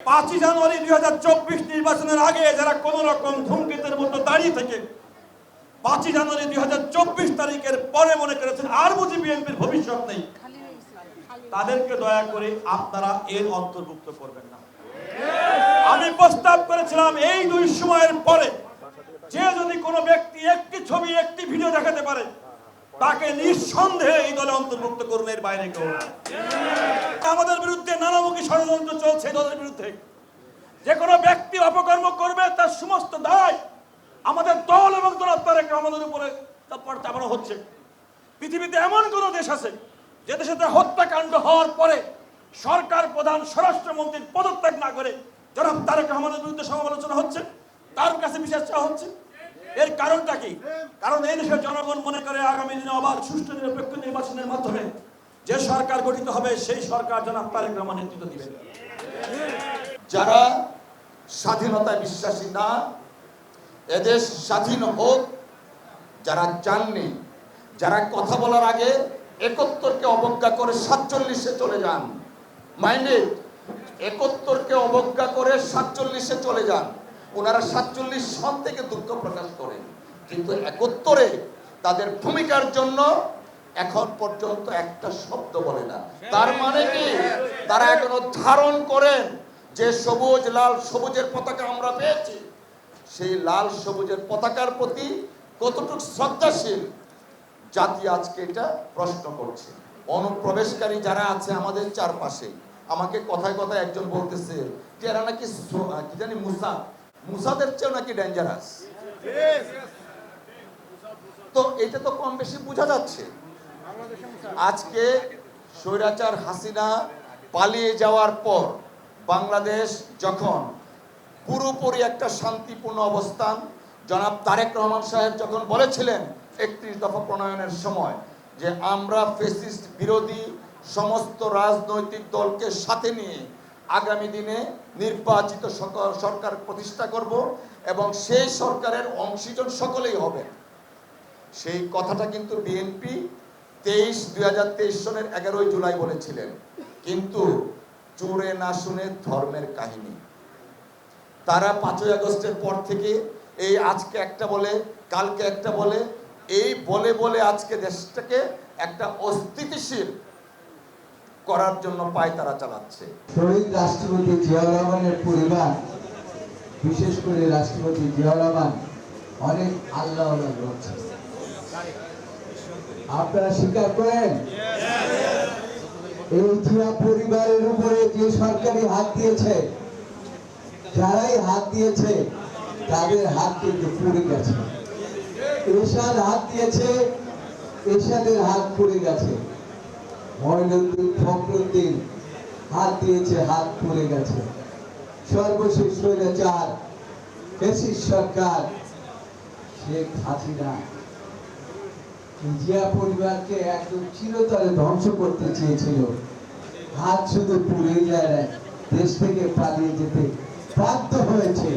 5 জানুয়ারি 2024 নির্বাচনের আগে যারা কোন রকম ধূমকেতুর মতো দাঁড়িয়ে থেকে 5 জানুয়ারি 2024 তারিখের পরে মনে করেছেন আর বুঝি বিএনপির ভবিষ্যৎ নেই, তাদেরকে দয়া করে আপনারা এর অন্তর্ভুক্ত করবেন না। আমি প্রস্তাব করেছিলাম এই দুই সময়ের পরে যে যদি কোনো ব্যক্তি একটি ছবি একটি ভিডিও দেখাতে পারে তাকে নিঃসন্দেহে এই দলে অন্তর্ভুক্ত করুন, এর বাইরে কেউ না। আমাদের বিরুদ্ধে নানামুখী ষড়যন্ত্র চলছে দলের বিরুদ্ধে। যে কোনো ব্যক্তি অপকর্ম করবে তার সমস্ত দায় আমাদের দল এবং জনাব তারেক রহমানের উপরে চাপানো হচ্ছে। পৃথিবীতে এমন কোন দেশ আছে যে দেশে হত্যাকাণ্ড হওয়ার পরে সরকার প্রধান স্বরাষ্ট্রমন্ত্রীর পদত্যাগ না করে জনাব তারেক রহমানের বিরুদ্ধে সমালোচনা হচ্ছে, তার কাছে বিচার চাওয়া হচ্ছে? এর কারণটা কি? কারণ এই দেশের জনগণ মনে করে আগামী দিনে আবার সুষ্ঠু নিরপেক্ষ নির্বাচনের মাধ্যমে যে সরকার গঠিত হবে সেই সরকার জনাব তারেক রহমান নেতৃত্ব দিবে। যারা স্বাধীনতায় বিশ্বাসী না, এদেশ স্বাধীন হোক যারা চাননি, যারা কথা বলার আগে 71কে অবজ্ঞা করে 47-এ চলে যান, মাইন্ডে 71কে অবজ্ঞা করে 47-এ চলে যান। ওনারা 47 সন থেকে দুঃখ প্রকাশ করেন, কিন্তু 71-এ তাদের ভূমিকার জন্য এখন পর্যন্ত একটা শব্দ বলে না। তার মানে কি তারা এখনো ধারণ করেন যে সবুজ লাল সবুজের পতাকা আমরা পেয়েছি, সেই লাল সবুজের পতাকার প্রতি কতটুকু শ্রদ্ধাশীল জাতি আজকে এটা প্রশ্ন করছে। অনুপ্রবেশকারী যারা আছে আমাদের চারপাশে, আমাকে কথায় কথায় একজন বলতেছে যে এরা নাকি কি জানি মুসাদের চেয়েও নাকি ডেঞ্জারাস। তো এটা তো কম বেশি বোঝা যাচ্ছে। আজকে স্বৈরাচার হাসিনা পালিয়ে যাওয়ার পর বাংলাদেশ যখন পুরোপুরি একটা শান্তিপূর্ণ অবস্থান, জনাব তারেক রহমান সাহেব যখন বলেছিলেন 31 দফা প্রণয়নের সময় যে আমরা ফ্যাসিস্ট বিরোধী সমস্ত রাজনৈতিক দলকে সাথে নিয়ে আগামী দিনে নির্বাচিত সরকার প্রতিষ্ঠা করব এবং সেই সরকারের অংশীজন সকলেই হবে, সেই কথাটা কিন্তু বিএনপি 2023 সনের 11 জুলাই বলেছিলেন। কিন্তু চোরে না শুনে ধর্মের কাহিনী। তারা 5 আগস্টের পর থেকে এই আজকে একটা বলে কালকে একটা বলে, এই বলে বলে আজকে দেশটাকে একটা অস্থিতিশীল করার জন্য পায় তারা চালাচ্ছে। শহীদ রাষ্ট্রপতি জিয়াউর রহমানের পরিবার, বিশেষ করে রাষ্ট্রপতি জিয়াউর রহমান অনেক আল্লাহ রয়েছে। আপনারা স্বীকার করেন এই জিয়া পরিবারের উপরে যে সরকারি হাত দিয়েছে, যারাই হাত দিয়েছে তাদের হাত কিন্তু পুড়ে গেছে। এরশাদ হাত দিয়েছে, এরশাদের হাত পুড়ে গেছে। মঈনুদ্দিন ফখরুদ্দিন হাত দিয়েছে, হাত পুড়ে গেছে। সর্বশেষ স্বৈরাচার ফ্যাসিস্ট সরকার শেখ হাসিনা জিয়া পরিবারকে একদম চিরতরে ধ্বংস করতে চেয়েছিল। হাত শুধু পুড়ে যায়, দেশ থেকে পালিয়ে যেতে বাধ্য হয়েছে।